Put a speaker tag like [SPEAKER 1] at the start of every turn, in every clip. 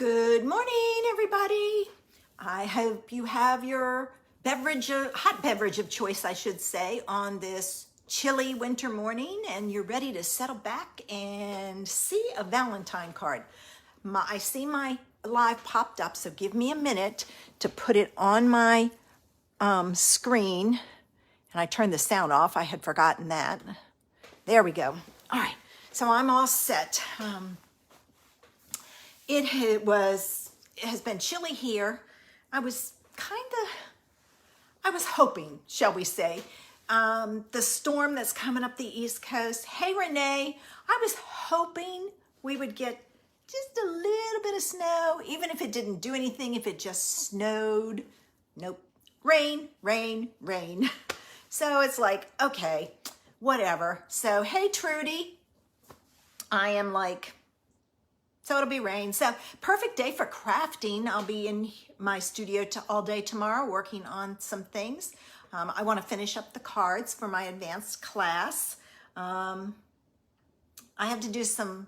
[SPEAKER 1] Good morning, everybody. I hope you have your hot beverage of choice, I should say, on this chilly winter morning, and you're ready to settle back and see a Valentine card. I see my live popped up, so give me a minute to put it on my screen. And I turned the sound off. I had forgotten that. There we go. All right, so I'm all set. It has been chilly here. I was hoping, shall we say, the storm that's coming up the East Coast. Hey, Renee, I was hoping we would get just a little bit of snow, even if it didn't do anything, if it just snowed. Nope. Rain, rain, rain. So it's like, okay, whatever. So, hey, Trudy, I am like, so it'll be rain. So perfect day for crafting. I'll be in my studio all day tomorrow working on some things. I want to finish up the cards for my advanced class. I have to do some,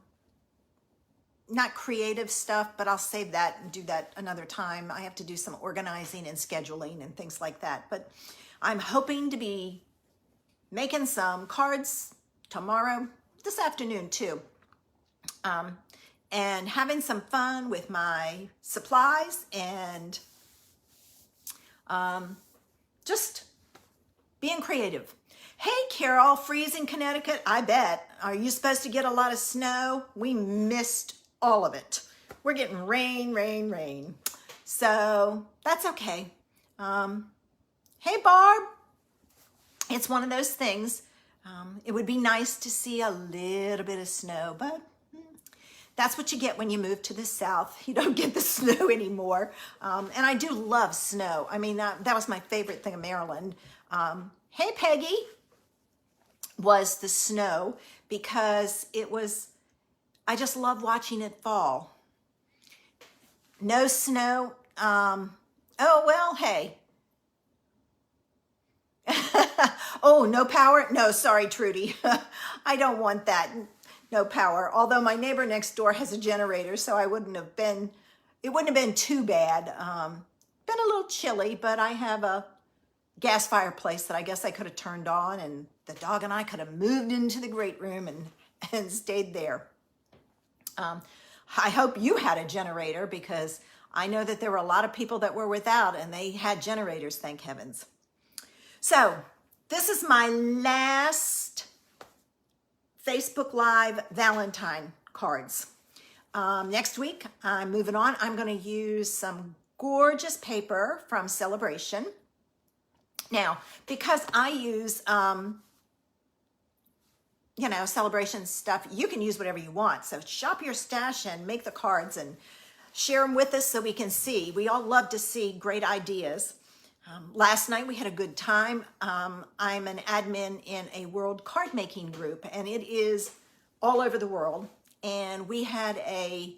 [SPEAKER 1] not creative stuff, but I'll save that and do that another time. I have to do some organizing and scheduling and things like that. But I'm hoping to be making some cards tomorrow, this afternoon too. And having some fun with my supplies and just being creative. Hey, Carol, freezing Connecticut, I bet. Are you supposed to get a lot of snow? We missed all of it. We're getting rain, rain, rain. So that's okay. Hey, Barb, it's one of those things. It would be nice to see a little bit of snow, but that's what you get when you move to the South. You don't get the snow anymore. And I do love snow. I mean, that was my favorite thing in Maryland. Hey, Peggy, was the snow because I just love watching it fall. No snow. Oh, well, hey. Oh, no power? No, sorry, Trudy. I don't want that. No power. Although my neighbor next door has a generator, so it wouldn't have been too bad. Been a little chilly, but I have a gas fireplace that I guess I could have turned on, and the dog and I could have moved into the great room and stayed there. I hope you had a generator, because I know that there were a lot of people that were without, and they had generators, thank heavens. So this is my last Facebook Live Valentine cards. Next week, I'm moving on. I'm going to use some gorgeous paper from Celebration. Now, because I use, Celebration stuff, you can use whatever you want. So shop your stash and make the cards and share them with us so we can see. We all love to see great ideas. Last night we had a good time. I'm an admin in a world card making group, and it is all over the world. And we had a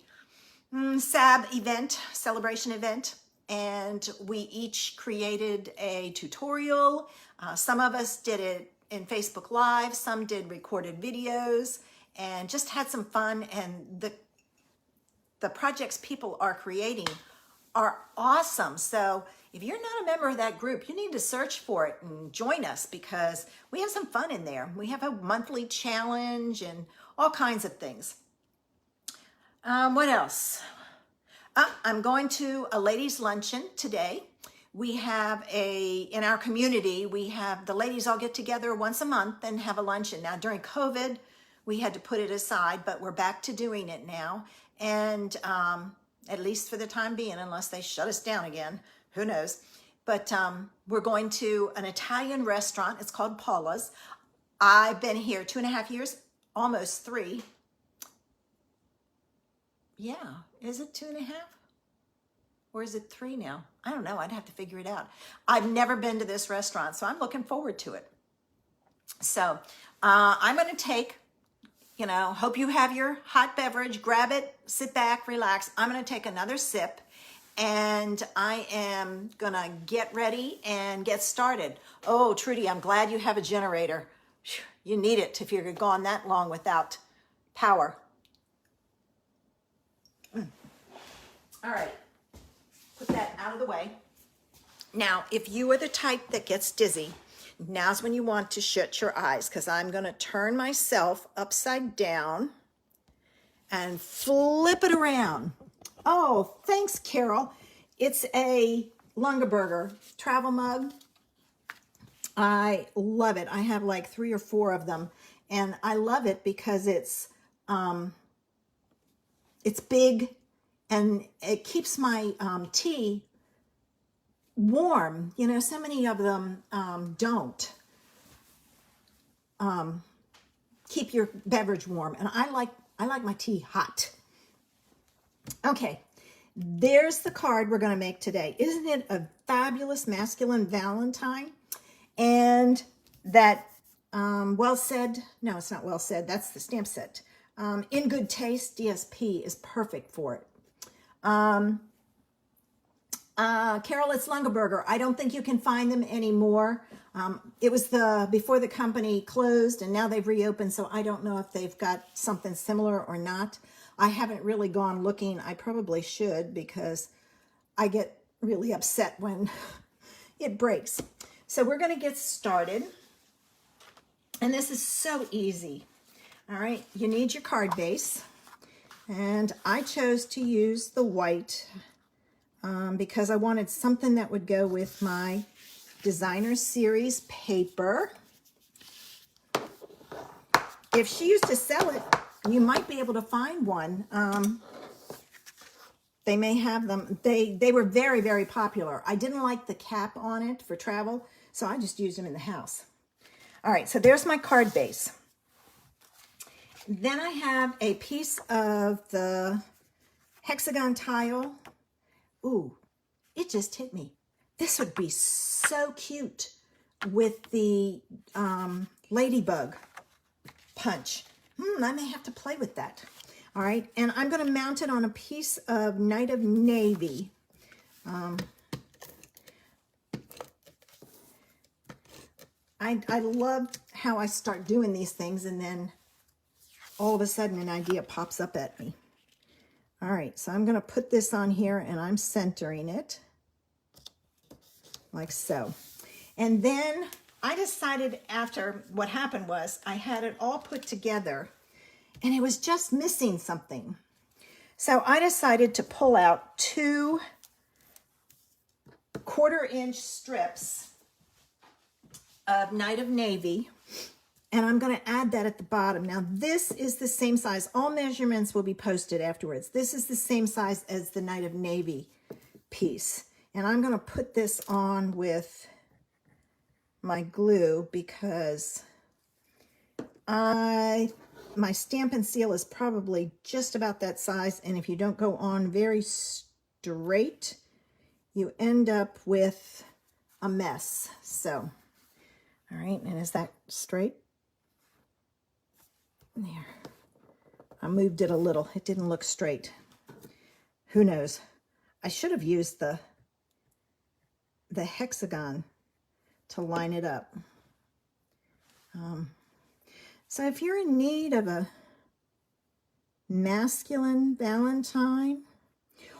[SPEAKER 1] SAB event, celebration event, and we each created a tutorial. Some of us did it in Facebook Live, some did recorded videos, and just had some fun. And the projects people are creating are awesome. So if you're not a member of that group, you need to search for it and join us, because we have some fun in there. We have a monthly challenge and all kinds of things. What else? I'm going to a ladies' luncheon today. We have in our community, the ladies all get together once a month and have a luncheon. Now, during COVID, we had to put it aside, but we're back to doing it now. And at least for the time being, unless they shut us down again. Who knows? But we're going to an Italian restaurant. It's called Paula's. I've been here 2.5 years, almost 3. Yeah, is it 2.5? Or is it 3 now? I don't know. I'd have to figure it out. I've never been to this restaurant, so I'm looking forward to it. So I'm going to take, hope you have your hot beverage. Grab it, sit back, relax. I'm going to take another sip. And I am gonna get ready and get started. Oh, Trudy, I'm glad you have a generator. You need it if you're gone that long without power. All right, put that out of the way. Now, if you are the type that gets dizzy, now's when you want to shut your eyes, because I'm going to turn myself upside down and flip it around. Oh, thanks, Carol. It's a Lungaberger travel mug. I love it. I have like 3 or 4 of them, and I love it because it's big and it keeps my tea warm. You know, so many of them don't keep your beverage warm, and I like my tea hot. Okay, there's the card we're going to make today. Isn't it a fabulous masculine Valentine? And that well said, no, it's not well said, that's the stamp set. In Good Taste, DSP is perfect for it. Carol, it's Lungaberger. I don't think you can find them anymore. It was before the company closed, and now they've reopened, so I don't know if they've got something similar or not. I haven't really gone looking. I probably should, because I get really upset when it breaks. So we're going to get started, and this is so easy. All right, you need your card base, and I chose to use the white because I wanted something that would go with my Designer Series paper. If she used to sell it, you might be able to find one. They may have them. They were very, very popular. I didn't like the cap on it for travel, so I just used them in the house. All right, so there's my card base. Then I have a piece of the hexagon tile. Ooh, it just hit me. This would be so cute with the ladybug punch. I may have to play with that. All right, and I'm going to mount it on a piece of Night of Navy. I love how I start doing these things and then all of a sudden an idea pops up at me. All right, so I'm going to put this on here and I'm centering it like so. And then I decided, after what happened was I had it all put together and it was just missing something. So I decided to pull out 2 1/4-inch strips of Night of Navy, and I'm going to add that at the bottom. Now, this is the same size. All measurements will be posted afterwards. This is the same size as the Night of Navy piece. And I'm going to put this on with my glue because my Stamp and Seal is probably just about that size. And if you don't go on very straight, you end up with a mess. So, all right, and is that straight? There. I moved it a little. It didn't look straight. Who knows? I should have used the hexagon to line it up. So if you're in need of a masculine Valentine,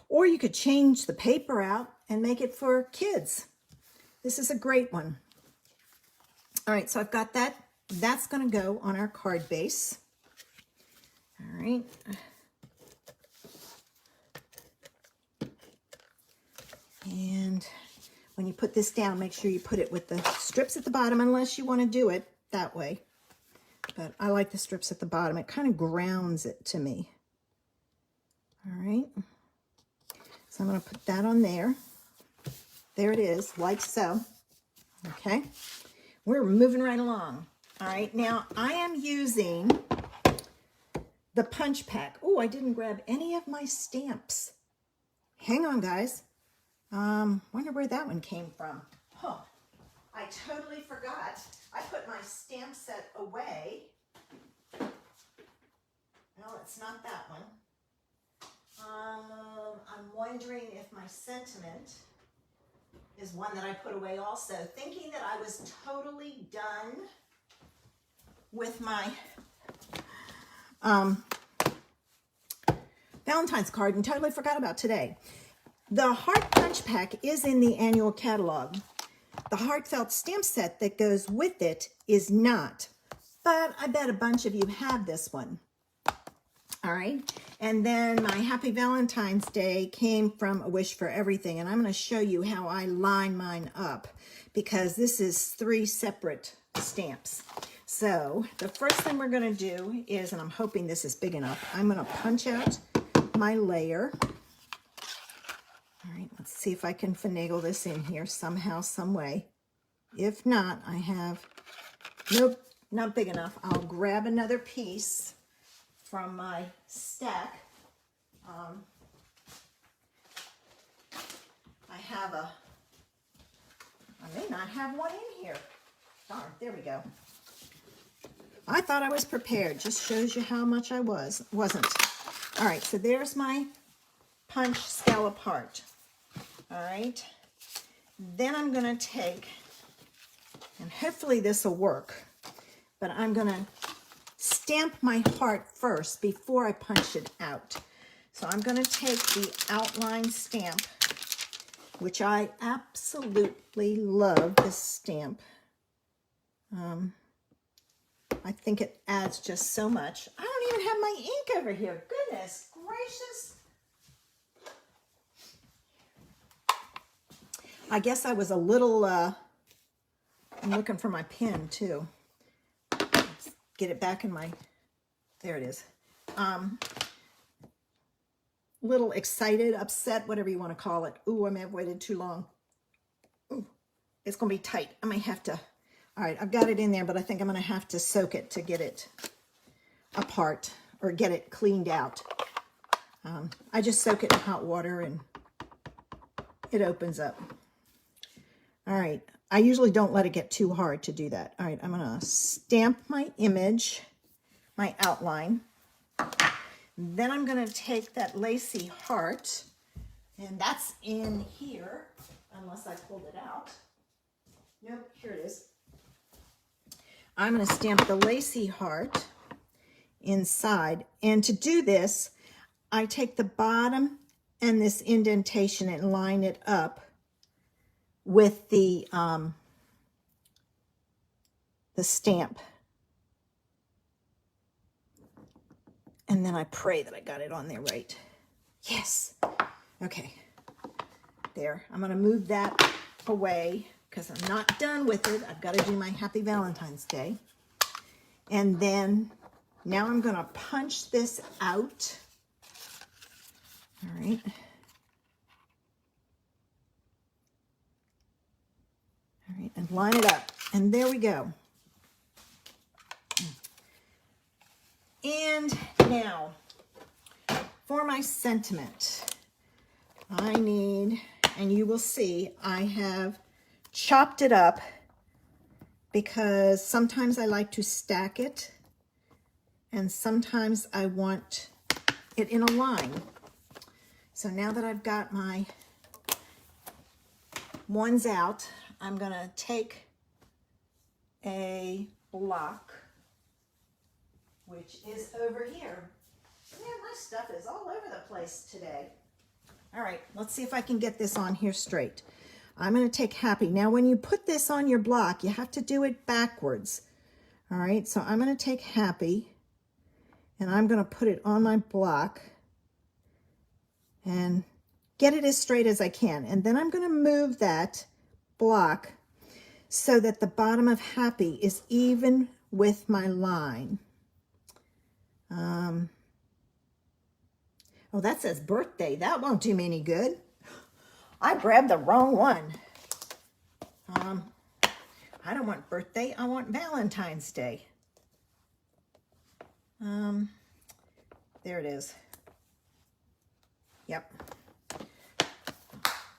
[SPEAKER 1] or you could change the paper out and make it for kids, this is a great one. All right, so I've got that. That's going to go on our card base. All right. And when you put this down, make sure you put it with the strips at the bottom, unless you want to do it that way. But I like the strips at the bottom. It kind of grounds it to me. All right. So I'm going to put that on there. There it is, like so. Okay. We're moving right along. All right. Now, I am using the punch pack. Oh, I didn't grab any of my stamps. Hang on, guys. Wonder where that one came from. Oh, I totally forgot. I put my stamp set away. No, it's not that one. I'm wondering if my sentiment is one that I put away also, thinking that I was totally done with my Valentine's card and totally forgot about today. The Heart Punch Pack is in the annual catalog. The heartfelt stamp set that goes with it is not, but I bet a bunch of you have this one. All right, and then my Happy Valentine's Day came from A Wish for Everything, and I'm going to show you how I line mine up because this is 3 separate stamps. So the first thing we're going to do is, and I'm hoping this is big enough, I'm going to punch out my layer. All right, let's see if I can finagle this in here somehow, some way. If not, I have, nope, not big enough. I'll grab another piece from my stack. I may not have one in here. Darn, there we go. I thought I was prepared. Just shows you how much I wasn't. All right, so there's my punch scallop heart. All right, then I'm going to take, and hopefully this will work, but I'm going to stamp my heart first before I punch it out. So I'm going to take the outline stamp, which I absolutely love this stamp. I think it adds just so much. I don't even have my ink over here. Goodness gracious. I guess I was a little, I'm looking for my pen too. Let's get it back in my, there it is. Little excited, upset, whatever you want to call it. Ooh, I may have waited too long. Ooh, it's going to be tight. I may have to, all right, I've got it in there, but I think I'm going to have to soak it to get it apart or get it cleaned out. I just soak it in hot water and it opens up. All right, I usually don't let it get too hard to do that. All right, I'm gonna stamp my image, my outline. Then I'm gonna take that lacy heart, and that's in here, unless I pulled it out. Nope, here it is. I'm gonna stamp the lacy heart inside, and to do this, I take the bottom and this indentation and line it up with the stamp. And then I pray that I got it on there right. Yes. Okay. There. I'm going to move that away because I'm not done with it. I've got to do my Happy Valentine's Day. And then now I'm going to punch this out. All right. All right, and line it up. And there we go. And now, for my sentiment, I need, and you will see, I have chopped it up because sometimes I like to stack it, and sometimes I want it in a line. So now that I've got my ones out, I'm going to take a block, which is over here. Man, my stuff is all over the place today. All right, let's see if I can get this on here straight. I'm going to take Happy. Now, when you put this on your block, you have to do it backwards. All right, so I'm going to take Happy, and I'm going to put it on my block and get it as straight as I can. And then I'm going to move that block so that the bottom of Happy is even with my line. Oh, that says birthday. That won't do me any good. I grabbed the wrong one. I don't want birthday. I want Valentine's Day. There it is. Yep.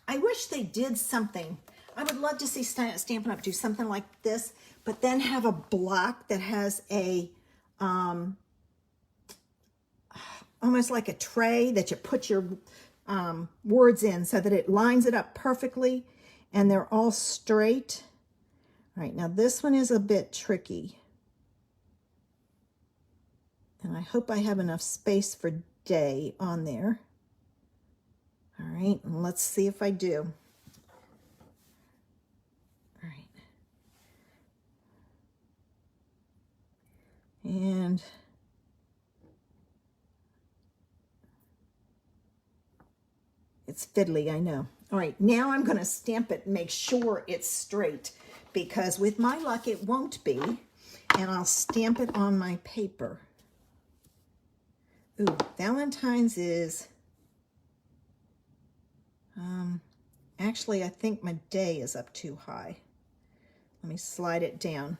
[SPEAKER 1] I wish they did something. I would love to see Stampin' Up! Do something like this, but then have a block that has a, almost like a tray that you put your words in so that it lines it up perfectly and they're all straight. All right, now this one is a bit tricky. And I hope I have enough space for day on there. All All right, and let's see if I do. All right. And it's fiddly, I know. All right, now I'm going to stamp it and make sure it's straight, because with my luck it won't be, and I'll stamp it on my paper. Ooh, Valentine's is, actually I think my day is up too high. Let me slide it down.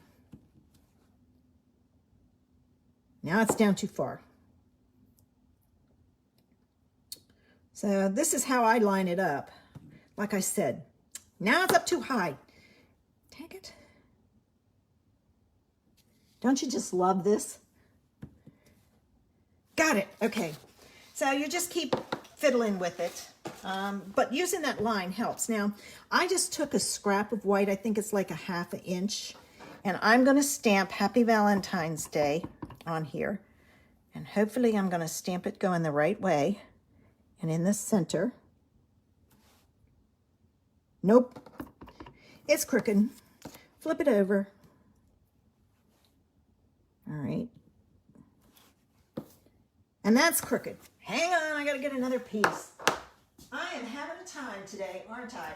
[SPEAKER 1] Now it's down too far. So this is how I line it up. Like I said, now it's up too high. Take it. Don't you just love this? Got it. Okay. So you just keep fiddling with it. But using that line helps. Now, I just took a scrap of white. I think it's like a 1/2 inch. And I'm going to stamp Happy Valentine's Day on here. And hopefully I'm going to stamp it going the right way. And in the center. Nope. It's crooked. Flip it over. All right. And that's crooked. Hang on, I gotta get another piece. I am having a time today, aren't I?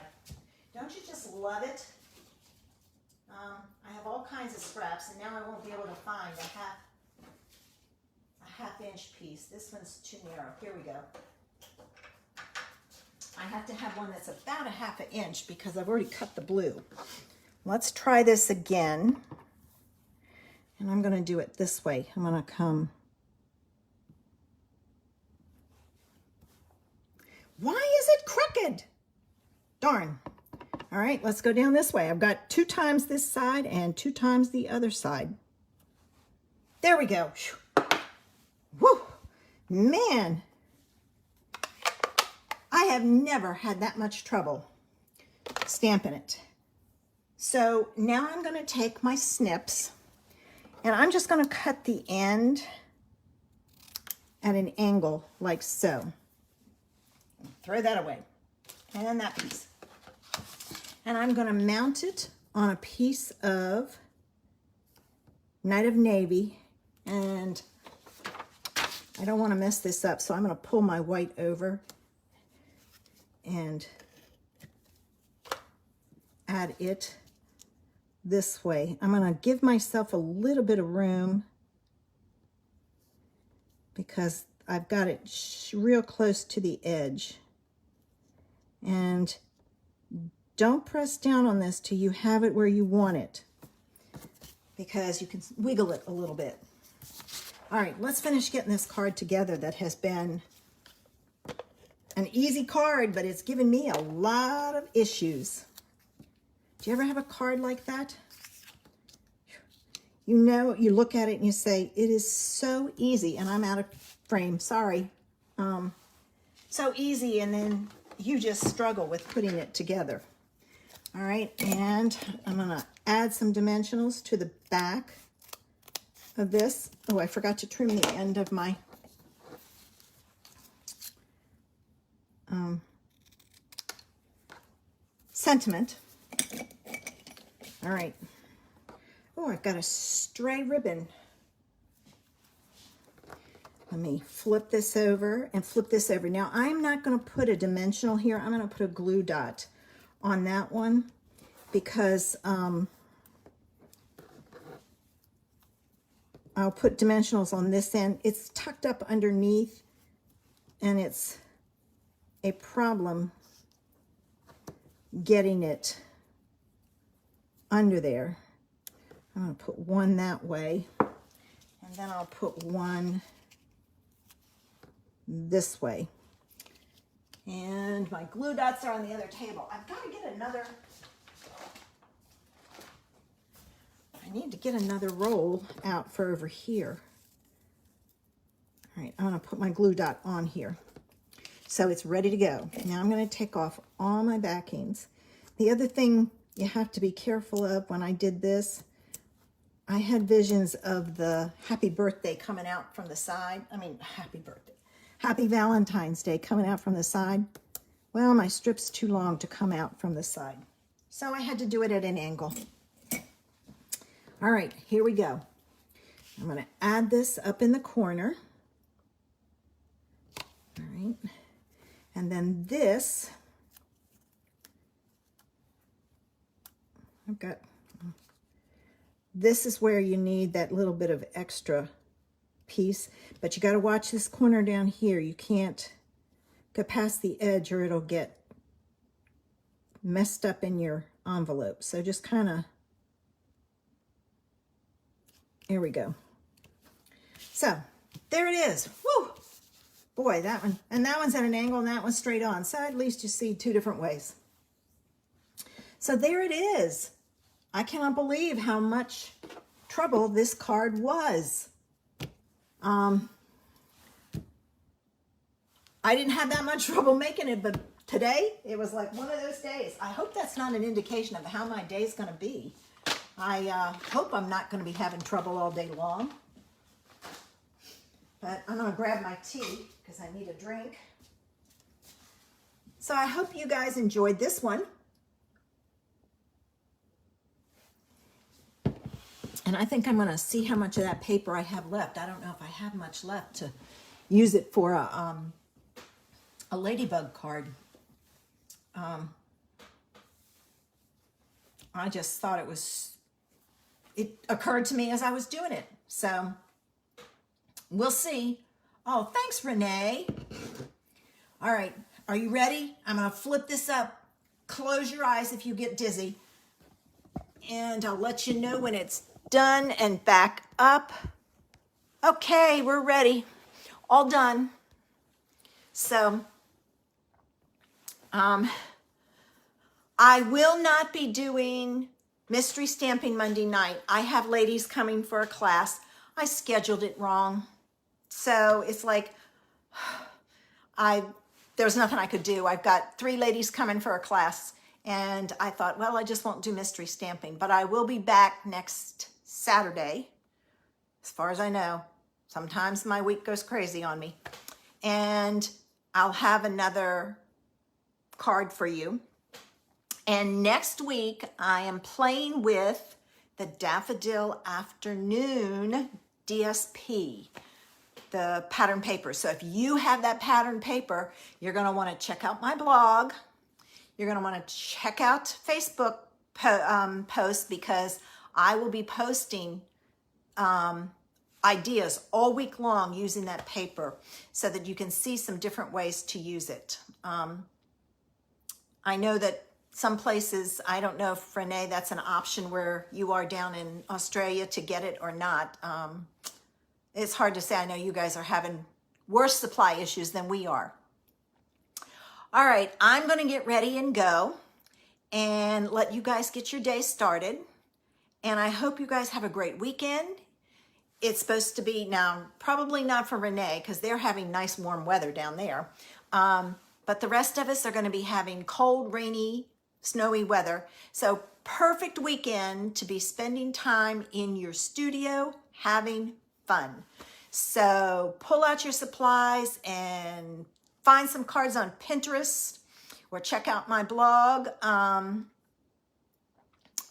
[SPEAKER 1] Don't you just love it? I have all kinds of scraps, and now I won't be able to find a half inch piece. This one's too narrow. Here we go. I have to have one that's about a 1/2 inch because I've already cut the blue. Let's try this again. And I'm going to do it this way. I'm going to come. Why is it crooked? Darn. All right, let's go down this way. I've got 2 times this side and 2 times the other side. There we go. Woo! Man, I have never had that much trouble stamping it. So now I'm going to take my snips and I'm just going to cut the end at an angle like so. Throw that away. And that piece. And I'm going to mount it on a piece of Night of Navy. And I don't want to mess this up, so I'm going to pull my white over and add it this way. I'm going to give myself a little bit of room because I've got it real close to the edge. And don't press down on this till you have it where you want it, because you can wiggle it a little bit. All right, let's finish getting this card together that has been an easy card, but it's given me a lot of issues. Do you ever have a card like that? You know, you look at it and you say, it is so easy, and I'm out of frame, sorry. So easy, and then you just struggle with putting it together. All right, and I'm gonna add some dimensionals to the back of this. Oh, I forgot to trim the end of my sentiment. All right. Oh, I've got a stray ribbon. Let me flip this over and flip this over. Now, I'm not going to put a dimensional here. I'm going to put a glue dot on that one because I'll put dimensionals on this end. It's tucked up underneath, and it's a problem getting it under there. I'm going to put one that way, and then I'll put one this way. And my glue dots are on the other table. I've got to get another, I need to get another roll out for over here. All right, I'm going to put my glue dot on here. So it's ready to go. Now I'm going to take off all my backings. The other thing you have to be careful of when I did this, I had visions of the happy birthday coming out from the side. I mean, happy birthday. Happy Valentine's Day coming out from the side. Well, my strip's too long to come out from the side, so I had to do it at an angle. All right, here we go. I'm going to add this up in the corner. All right, and then this, this is where you need that little bit of extra piece, but you got to watch this corner down here. You can't go past the edge or it'll get messed up in your envelope. So just kind of, there we go. So there it is. Woo! Boy, that one, and that one's at an angle and that one's straight on. So at least you see two different ways. So there it is. I cannot believe how much trouble this card was. I didn't have that much trouble making it, but today it was like one of those days. I hope that's not an indication of how my day's going to be. I hope I'm not going to be having trouble all day long. But I'm going to grab my tea because I need a drink. So I hope you guys enjoyed this one. And I think I'm going to see how much of that paper I have left. I don't know if I have much left to use it for a ladybug card. I just thought it occurred to me as I was doing it. So we'll see. Oh, thanks, Renee. All right, are you ready? I'm going to flip this up. Close your eyes if you get dizzy. And I'll let you know when it's done and back up. Okay, we're ready. All done. So, I will not be doing mystery stamping Monday night. I have ladies coming for a class. I scheduled it wrong. So it's like, there's nothing I could do. I've got 3 ladies coming for a class. And I thought, well, I just won't do mystery stamping. But I will be back next Saturday, as far as I know. Sometimes my week goes crazy on me. And I'll have another card for you. And next week, I am playing with the Daffodil Afternoon DSP, the pattern paper. So if you have that pattern paper, you're going to want to check out my blog. You're going to want to check out Facebook posts, because I will be posting ideas all week long using that paper so that you can see some different ways to use it. I know that some places, I don't know if, Renee, that's an option where you are down in Australia to get it or not. It's hard to say. I know you guys are having worse supply issues than we are. All right, I'm going to get ready and go and let you guys get your day started. And I hope you guys have a great weekend. It's supposed to be, now, probably not for Renee because they're having nice warm weather down there. But the rest of us are going to be having cold, rainy, snowy weather. So perfect weekend to be spending time in your studio having fun. So pull out your supplies and find some cards on Pinterest or check out my blog.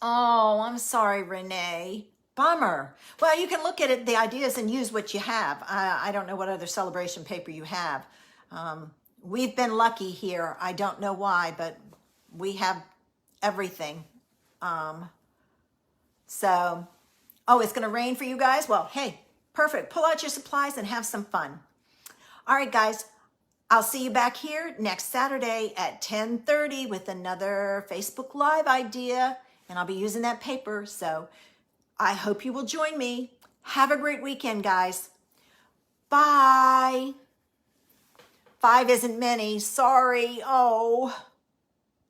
[SPEAKER 1] Oh, I'm sorry, Renee. Bummer. Well, you can look at it, the ideas, and use what you have. I don't know what other celebration paper you have. We've been lucky here. I don't know why, but we have everything. So, oh, it's going to rain for you guys? Well, hey, perfect. Pull out your supplies and have some fun. All right, guys. I'll see you back here next Saturday at 10:30 with another Facebook Live idea, and I'll be using that paper. So I hope you will join me. Have a great weekend, guys. Bye. 5 isn't many. Sorry. Oh.